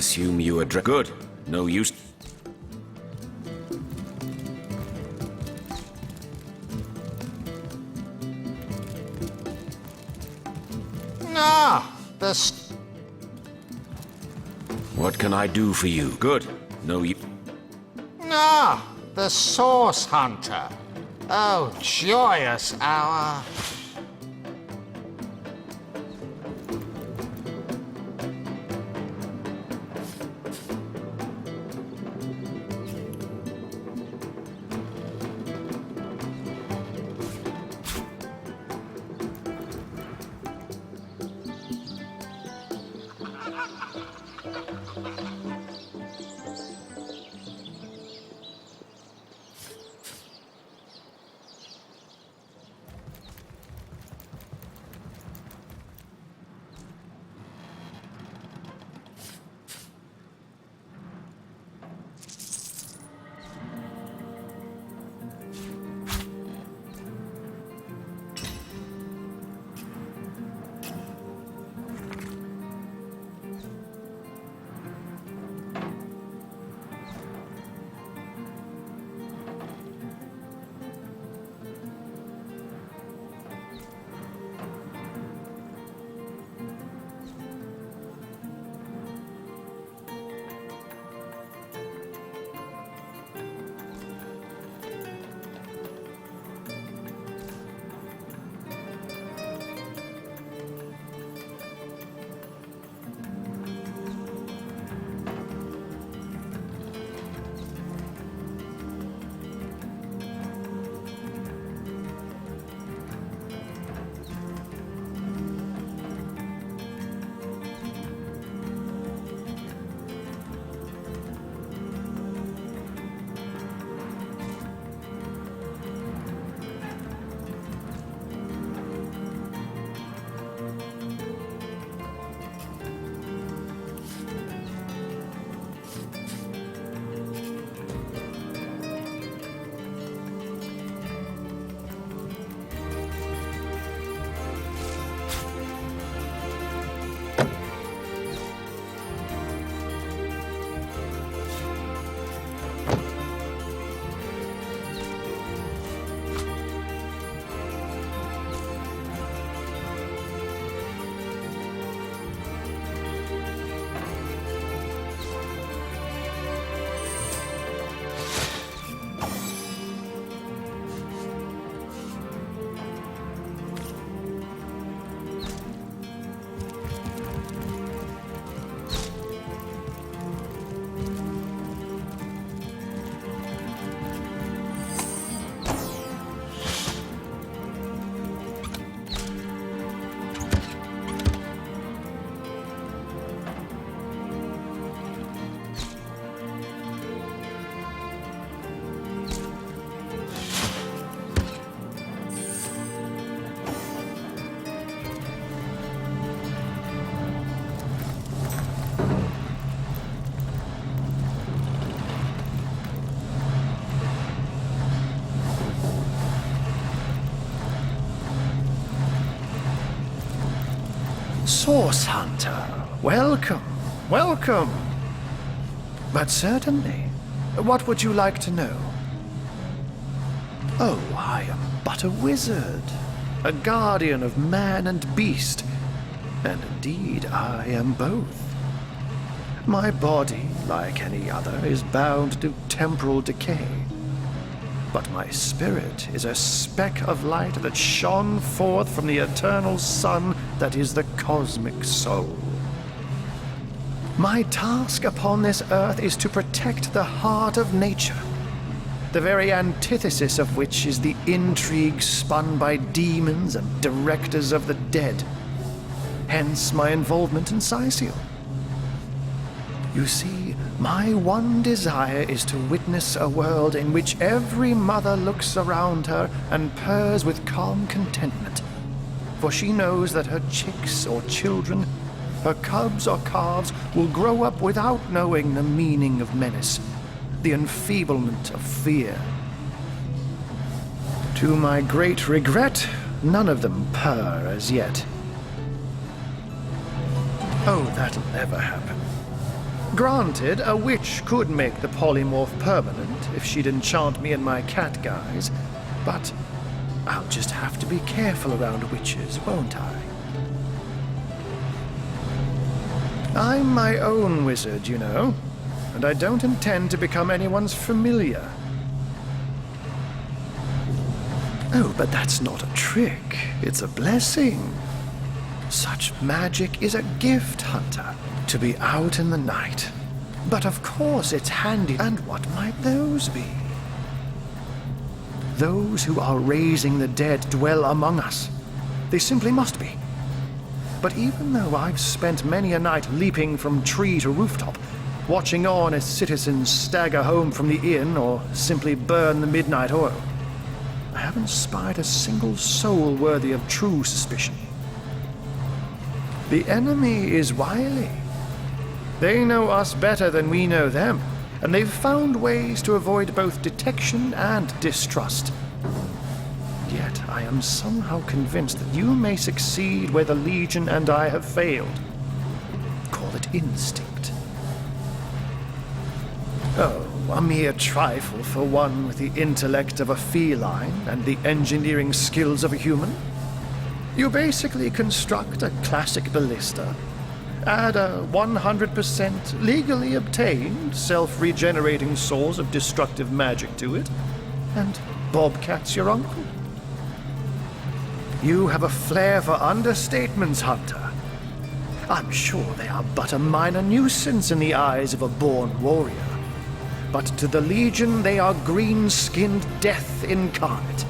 assume you address. Good. No use. Ah, this. What can I do for you? Good. No use. Ah, the Source Hunter. Oh, joyous hour. Source Hunter, welcome, welcome. But certainly, what would you like to know? Oh, I am but a wizard, a guardian of man and beast, and indeed I am both. My body, like any other, is bound to temporal decay. But my spirit is a speck of light that shone forth from the eternal sun that is the cosmic soul. My task upon this earth is to protect the heart of nature, the very antithesis of which is the intrigue spun by demons and directors of the dead. Hence my involvement in Sicil. You see, my one desire is to witness a world in which every mother looks around her and purrs with calm contentment, for she knows that her chicks or children, her cubs or calves, will grow up without knowing the meaning of menace, the enfeeblement of fear. To my great regret, none of them purr as yet. Oh, that'll never happen. Granted, a witch could make the polymorph permanent if she'd enchant me in my cat guise, but I'll just have to be careful around witches, won't I? I'm my own wizard, you know, and I don't intend to become anyone's familiar. Oh, but that's not a trick. It's a blessing. Such magic is a gift, Hunter, to be out in the night. But of course it's handy. And what might those be? Those who are raising the dead dwell among us. They simply must be. But even though I've spent many a night leaping from tree to rooftop, watching on as citizens stagger home from the inn or simply burn the midnight oil, I haven't spied a single soul worthy of true suspicion. The enemy is wily. They know us better than we know them, and they've found ways to avoid both detection and distrust. Yet I am somehow convinced that you may succeed where the Legion and I have failed. Call it instinct. Oh, a mere trifle for one with the intellect of a feline and the engineering skills of a human. You basically construct a classic ballista, add a 100% legally obtained self-regenerating source of destructive magic to it, and Bobcat's your uncle. You have a flair for understatements, Hunter. I'm sure they are but a minor nuisance in the eyes of a born warrior, but to the Legion they are green-skinned death incarnate.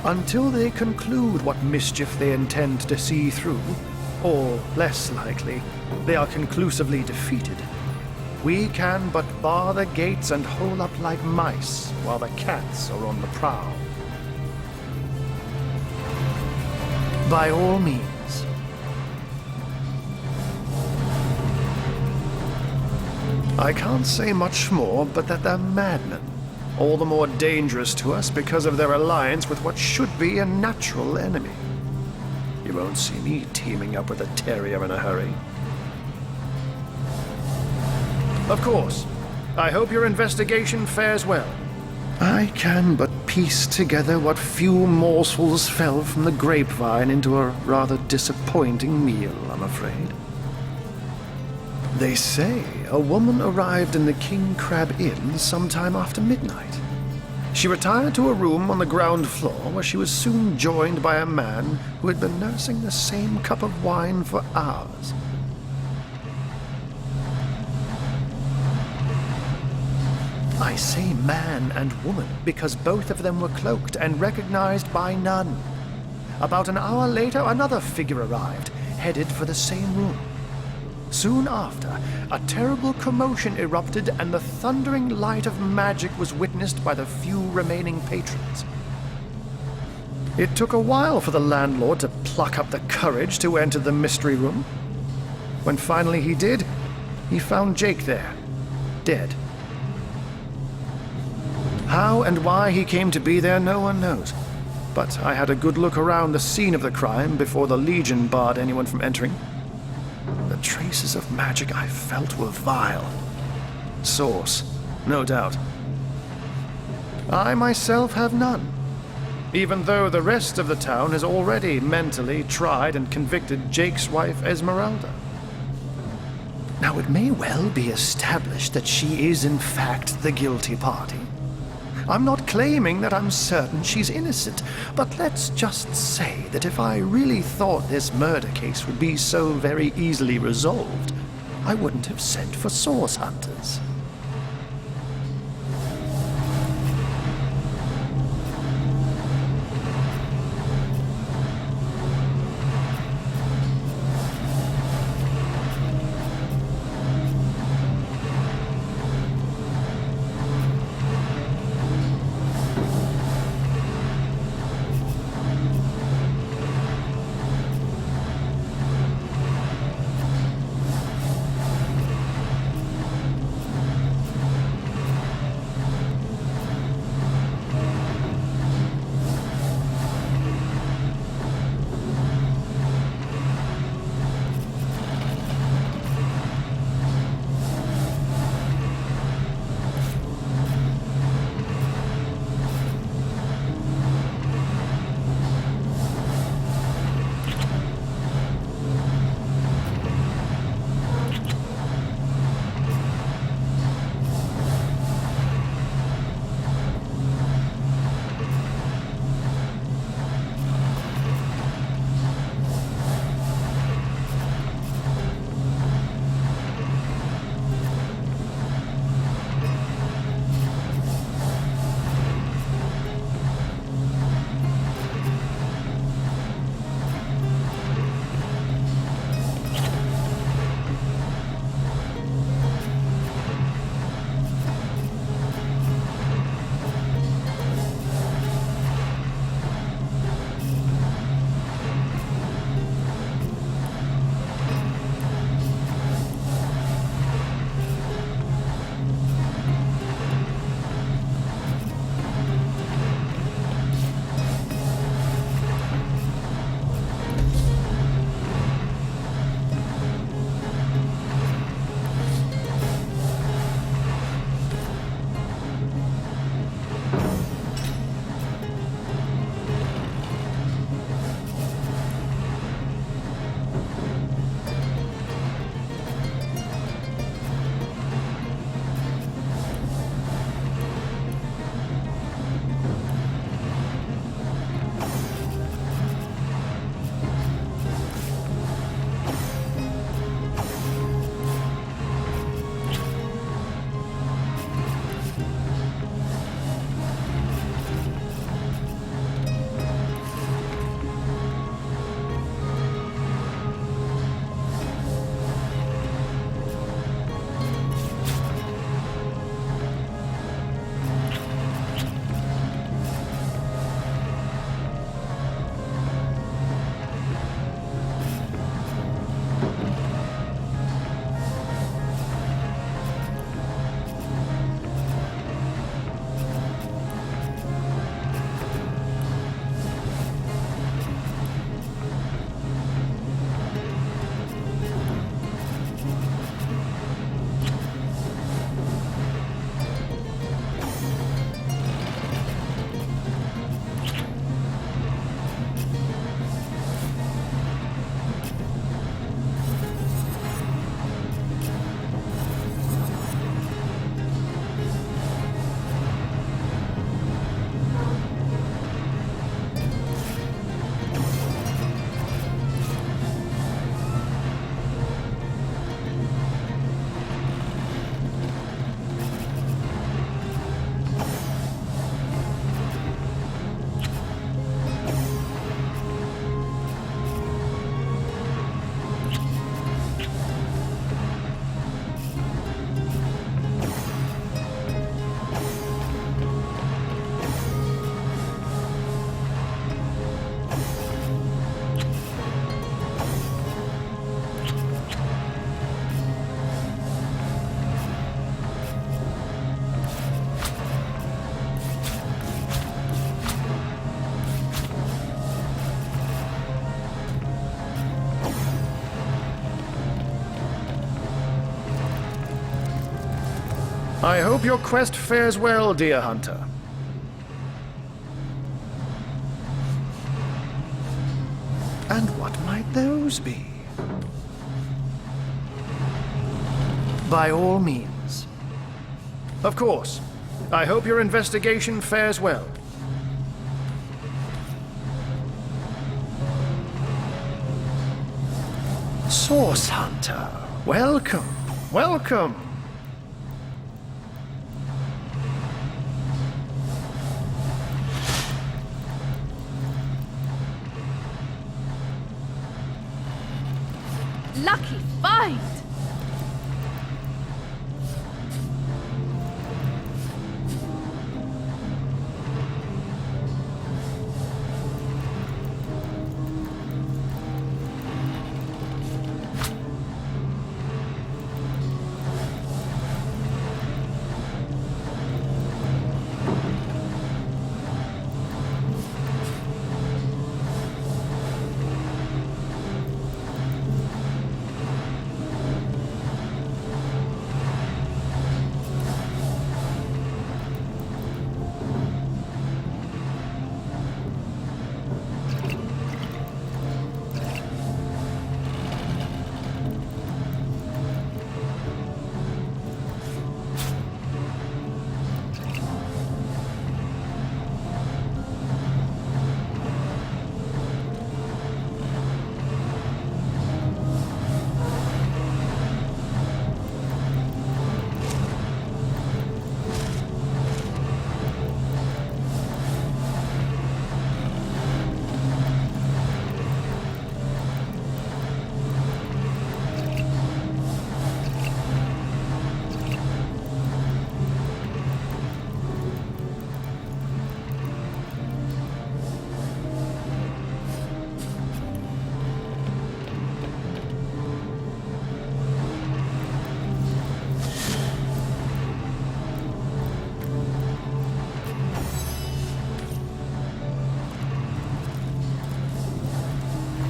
Until they conclude what mischief they intend to see through, or, less likely, they are conclusively defeated, we can but bar the gates and hole up like mice while the cats are on the prowl. By all means. I can't say much more, but that they're madmen. All the more dangerous to us because of their alliance with what should be a natural enemy. You won't see me teaming up with a terrier in a hurry. Of course, I hope your investigation fares well. I can but piece together what few morsels fell from the grapevine into a rather disappointing meal, I'm afraid. They say a woman arrived in the King Crab Inn sometime after midnight. She retired to a room on the ground floor where she was soon joined by a man who had been nursing the same cup of wine for hours. I say man and woman because both of them were cloaked and recognized by none. About an hour later, another figure arrived, headed for the same room. Soon after, a terrible commotion erupted and the thundering light of magic was witnessed by the few remaining patrons. It took a while for the landlord to pluck up the courage to enter the mystery room. When finally he did, he found Jake there, dead. How and why he came to be there, no one knows. But I had a good look around the scene of the crime before the Legion barred anyone from entering. The traces of magic I felt were vile. Source, no doubt. I myself have none, even though the rest of the town has already mentally tried and convicted Jake's wife, Esmeralda. Now, it may well be established that she is in fact the guilty party. I'm not claiming that I'm certain she's innocent, but let's just say that if I really thought this murder case would be so very easily resolved, I wouldn't have sent for source hunters. I hope your quest fares well, dear hunter. And what might those be? By all means. Of course. I hope your investigation fares well. Source Hunter, welcome, welcome. Lucky find!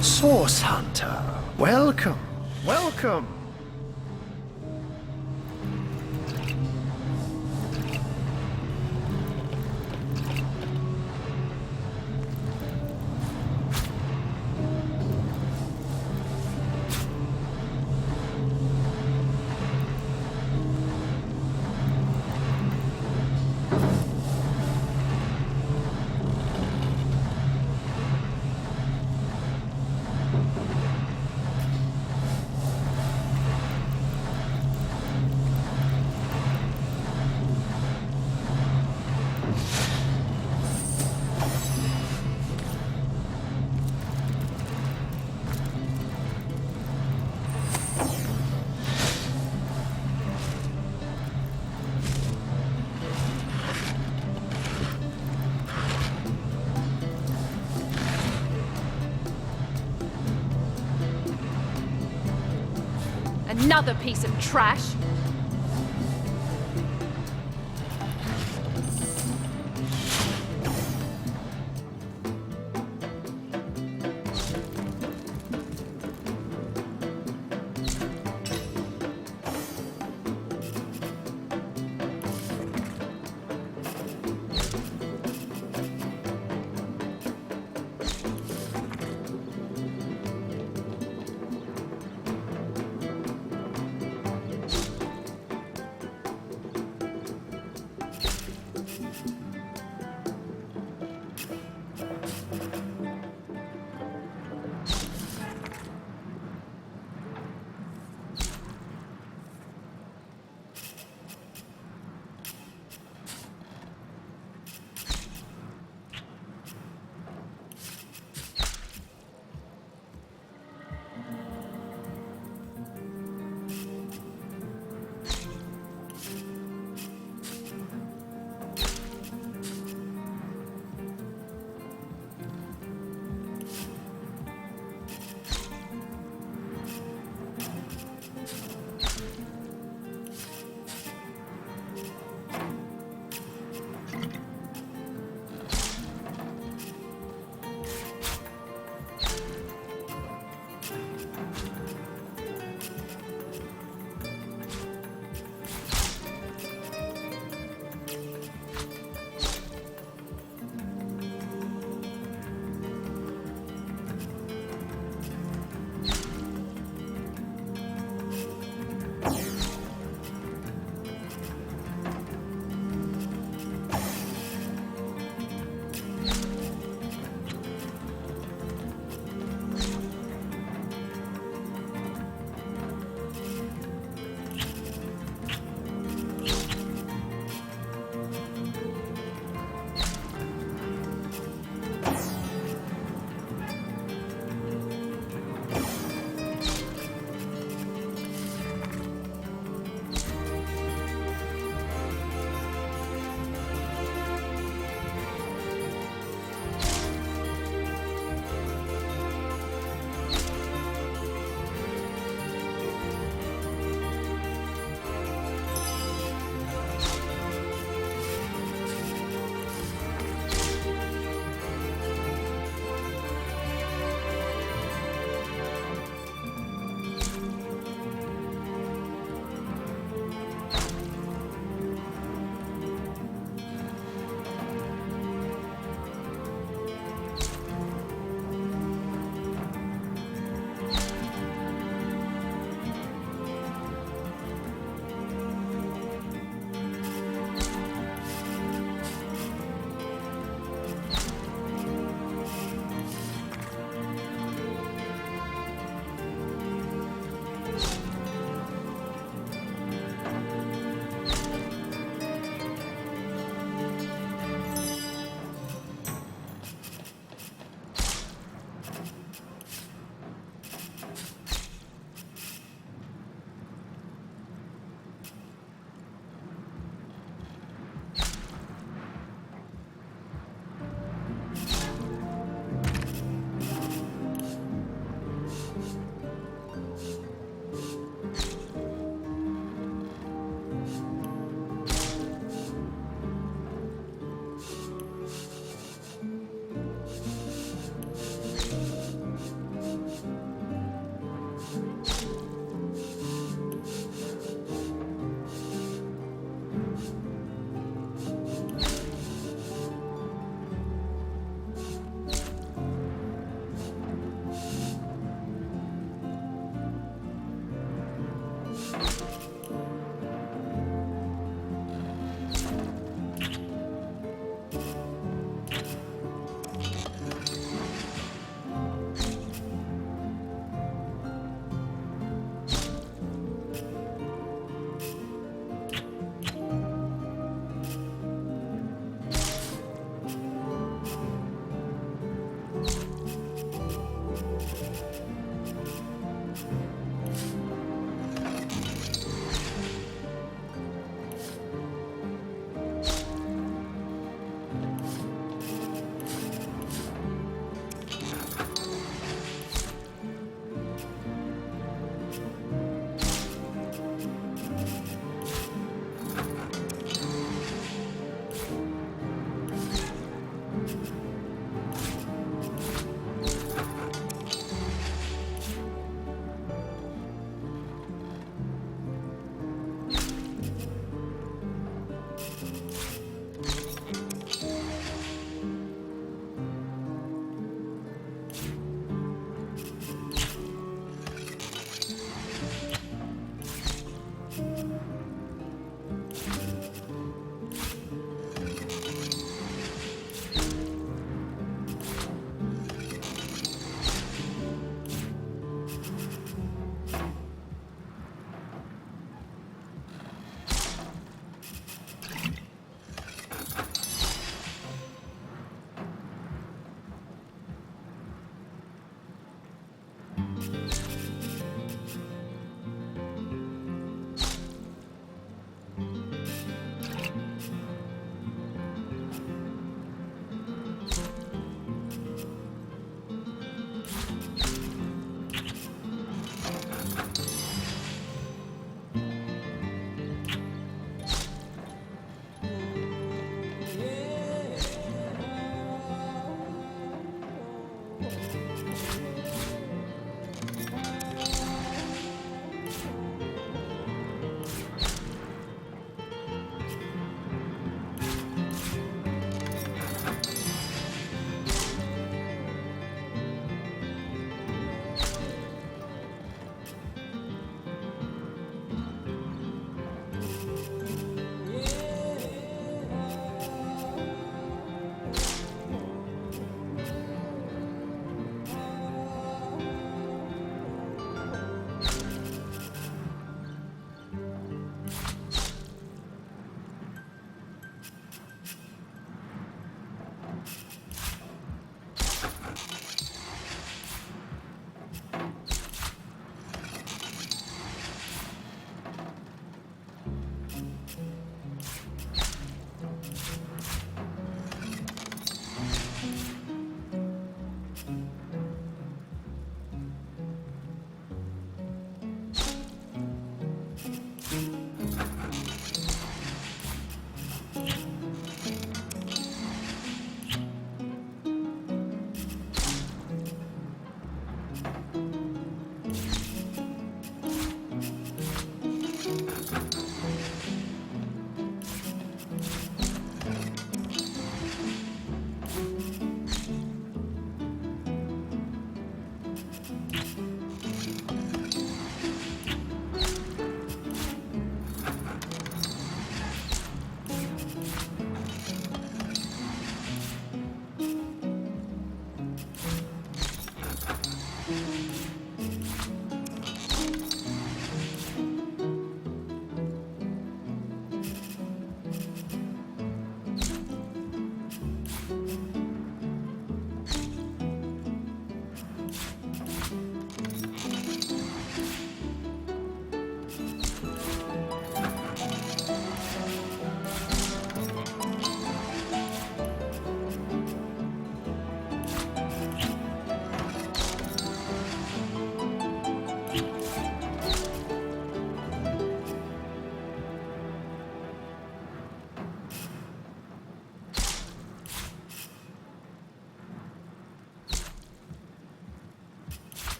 Source Hunter, welcome, welcome. Another piece of trash.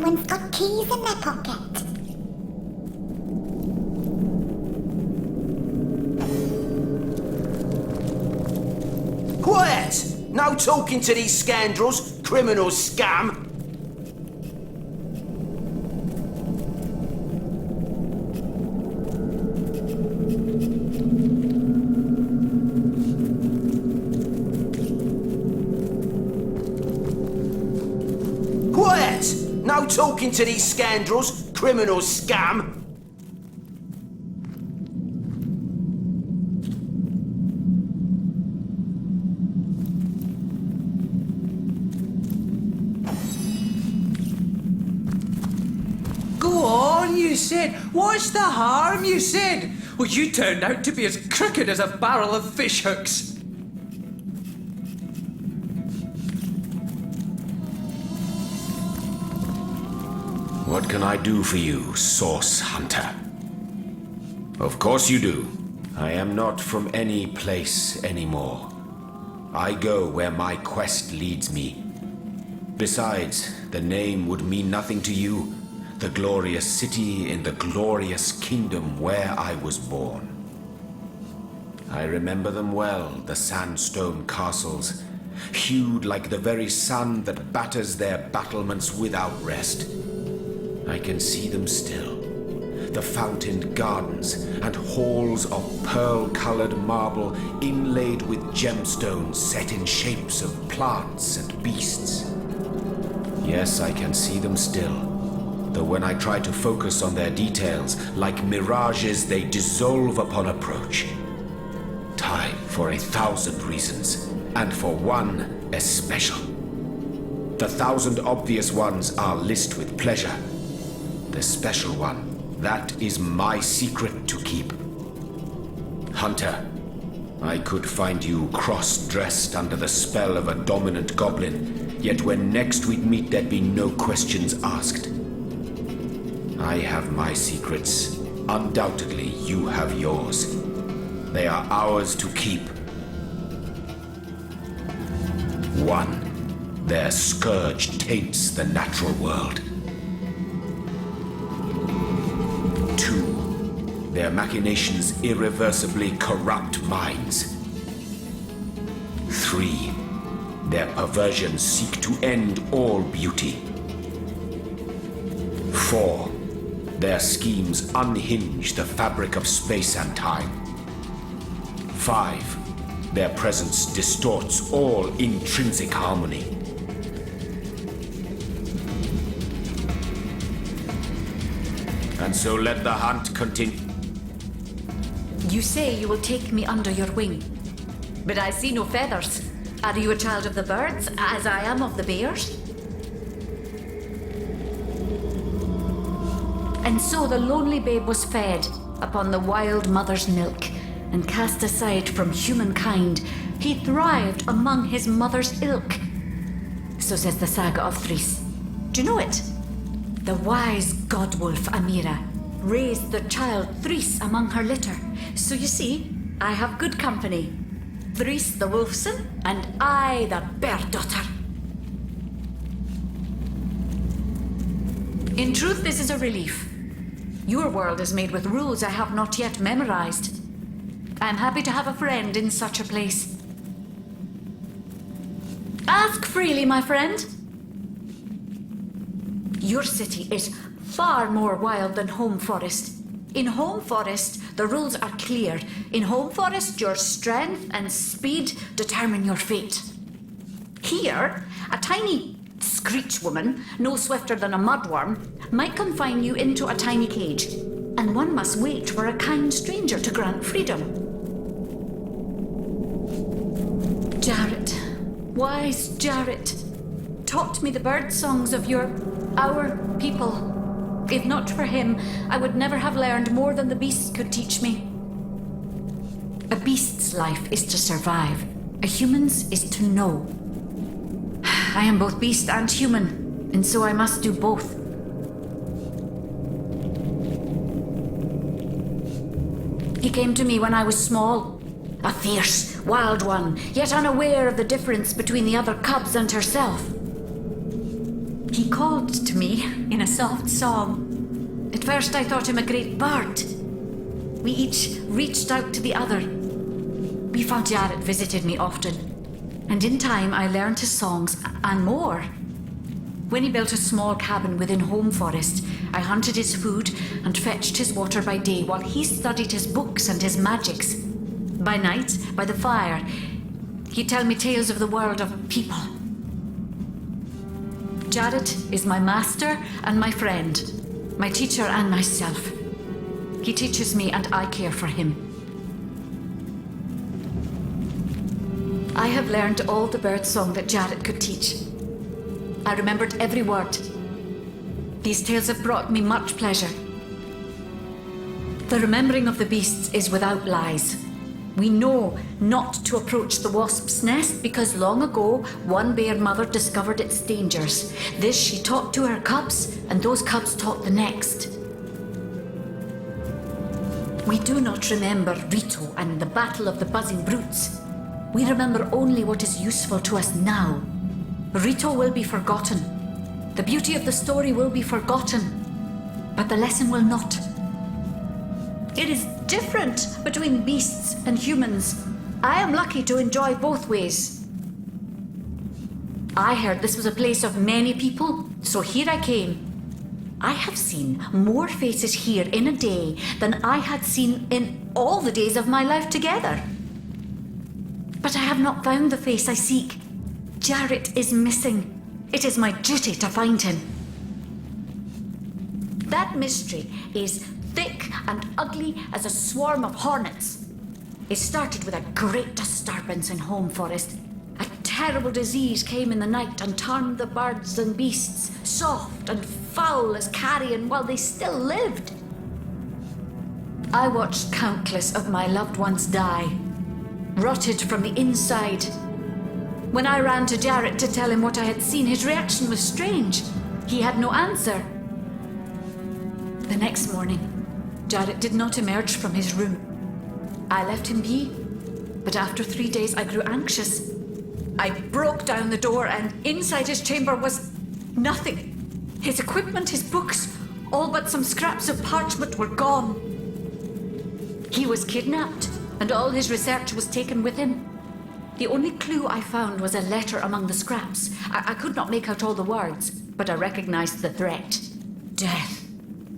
Someone's got keys in their pocket. Quiet! No talking to these scoundrels, criminals, scum! Quiet! No talking to these scoundrels, criminals, scum! Go on, you said. What's the harm, you said? Well, you turned out to be as crooked as a barrel of fish hooks. What can I do for you, Source Hunter? Of course you do. I am not from any place anymore. I go where my quest leads me. Besides, the name would mean nothing to you. The glorious city in the glorious kingdom where I was born. I remember them well, the sandstone castles, hued like the very sun that batters their battlements without rest. I can see them still. The fountained gardens and halls of pearl-colored marble inlaid with gemstones set in shapes of plants and beasts. Yes, I can see them still, though when I try to focus on their details, like mirages, they dissolve upon approach. Time for 1,000 reasons, and for one especial. The 1,000 obvious ones are list with pleasure. The special one, that is my secret to keep. Hunter, I could find you cross-dressed under the spell of a dominant goblin, yet when next we'd meet there'd be no questions asked. I have my secrets. Undoubtedly, you have yours. They are ours to keep. 1. Their scourge taints the natural world. 2. Their machinations irreversibly corrupt minds. 3. Their perversions seek to end all beauty. 4. Their schemes unhinge the fabric of space and time. 5. Their presence distorts all intrinsic harmony. And so let the hunt continue. You say you will take me under your wing, but I see no feathers. Are you a child of the birds, as I am of the bears? And so the lonely babe was fed upon the wild mother's milk, and cast aside from humankind, he thrived among his mother's ilk. So says the saga of Threes. Do you know it? The wise godwolf Amira raised the child Threes among her litter. So you see, I have good company. Threes the wolfson, and I the bear daughter. In truth, this is a relief. Your world is made with rules I have not yet memorized. I am happy to have a friend in such a place. Ask freely, my friend. Your city is far more wild than Home Forest. In Home Forest, the rules are clear. In Home Forest, your strength and speed determine your fate. Here, a tiny screech woman, no swifter than a mudworm, might confine you into a tiny cage, and one must wait for a kind stranger to grant freedom. Jarrett, wise Jarrett, taught me the bird songs of our people. If not for him, I would never have learned more than the beasts could teach me. A beast's life is to survive. A human's is to know. I am both beast and human, and so I must do both. He came to me when I was small, a fierce, wild one, yet unaware of the difference between the other cubs and herself. He called to me in a soft song. At first I thought him a great bird. We each reached out to the other. We found Jared visited me often, and in time I learned his songs and more. When he built a small cabin within Home Forest, I hunted his food and fetched his water by day while he studied his books and his magics. By night, by the fire, he'd tell me tales of the world of people. Jared is my master and my friend, my teacher and myself. He teaches me and I care for him. I have learned all the bird song that Jared could teach. I remembered every word. These tales have brought me much pleasure. The remembering of the beasts is without lies. We know not to approach the wasp's nest because long ago one bear mother discovered its dangers. This she taught to her cubs, and those cubs taught the next. We do not remember Rito and the battle of the buzzing brutes. We remember only what is useful to us now. Rito will be forgotten. The beauty of the story will be forgotten, but the lesson will not. It is different between beasts and humans. I am lucky to enjoy both ways. I heard this was a place of many people, so here I came. I have seen more faces here in a day than I had seen in all the days of my life together. But I have not found the face I seek. Jared is missing. It is my duty to find him. That mystery is thick and ugly as a swarm of hornets. It started with a great disturbance in Home Forest. A terrible disease came in the night and turned the birds and beasts soft and foul as carrion while they still lived. I watched countless of my loved ones die, rotted from the inside. When I ran to Jared to tell him what I had seen, his reaction was strange. He had no answer. The next morning, Jared did not emerge from his room. I left him be, but after 3 days I grew anxious. I broke down the door and inside his chamber was nothing. His equipment, his books, all but some scraps of parchment were gone. He was kidnapped and all his research was taken with him. The only clue I found was a letter among the scraps. I could not make out all the words, but I recognized the threat. Death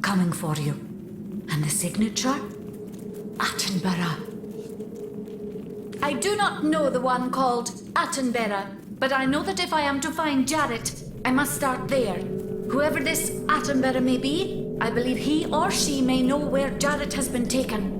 coming for you. And the signature? Attenborough. I do not know the one called Attenborough, but I know that if I am to find Jared, I must start there. Whoever this Attenborough may be, I believe he or she may know where Jared has been taken.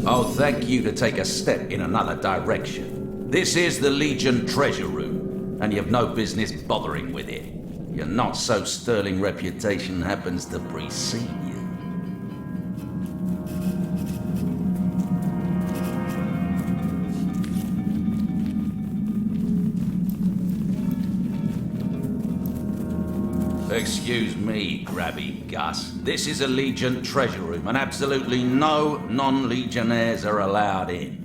I'll thank you to take a step in another direction. This is the Legion treasure room, and you've no business bothering with it. Your not-so-sterling reputation happens to precede you. Excuse me, Grabby Gus. This is a Legion treasure room, and absolutely no non-Legionnaires are allowed in.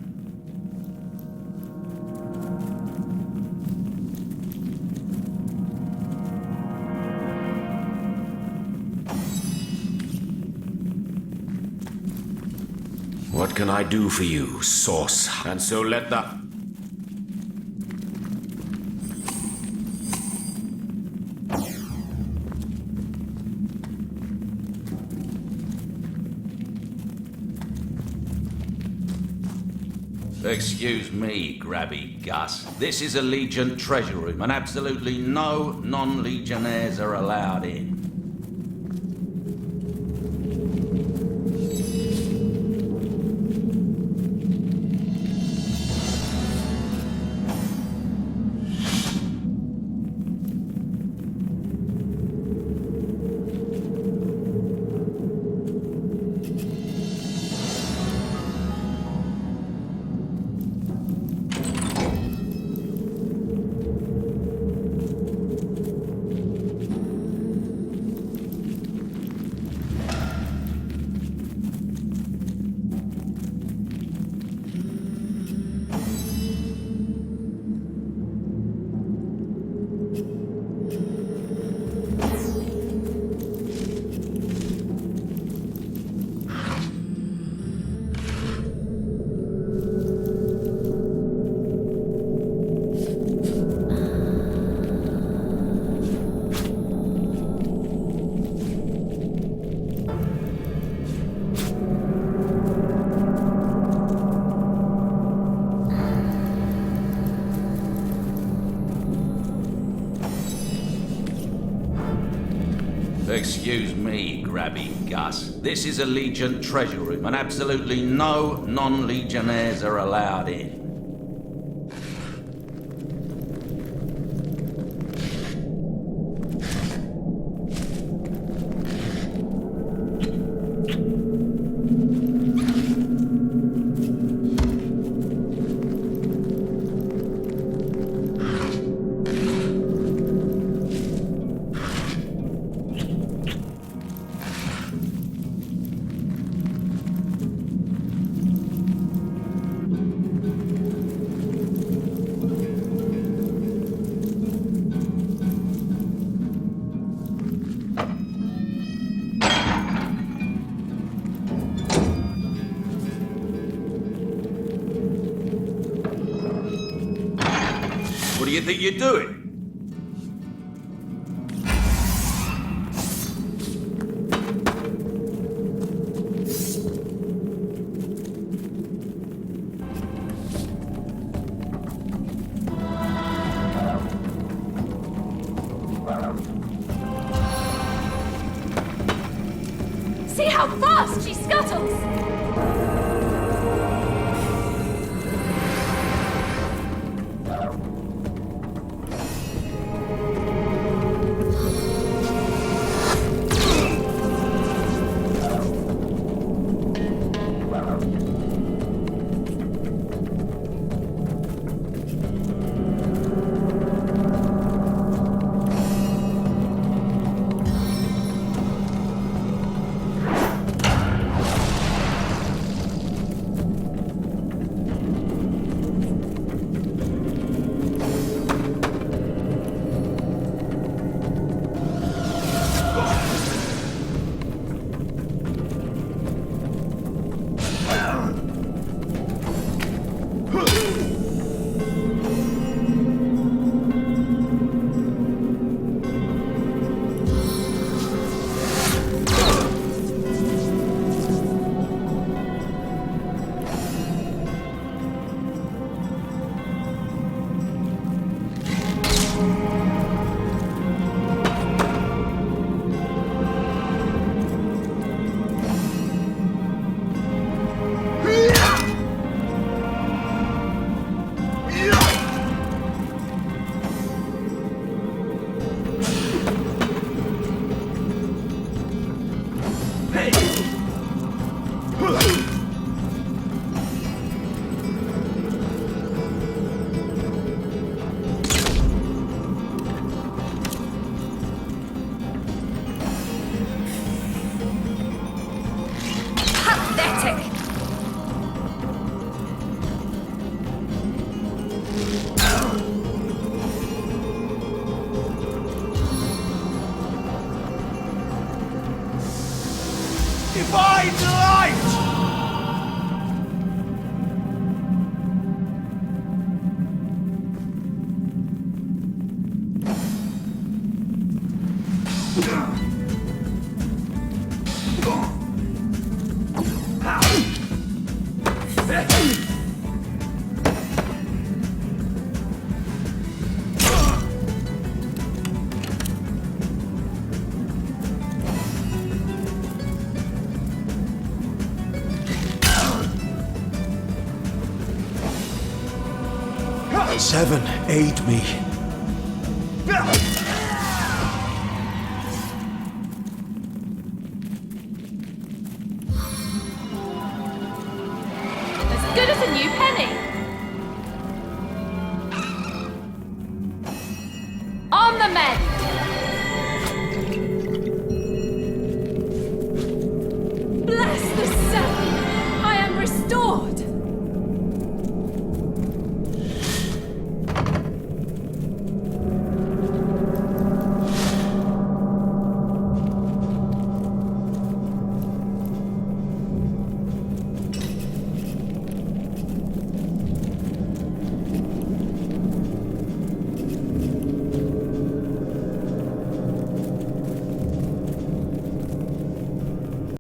What can I do for you, Source? And so let the... Excuse me, Grabby Gus. This is a Legion treasure room, and absolutely no non-Legionnaires are allowed in. Excuse me, Grabby Gus. This is a Legion treasure room, and absolutely no non-Legionnaires are allowed in. What do you think you're doing? See how fast she scuttles! Divine light! Seven, aid me.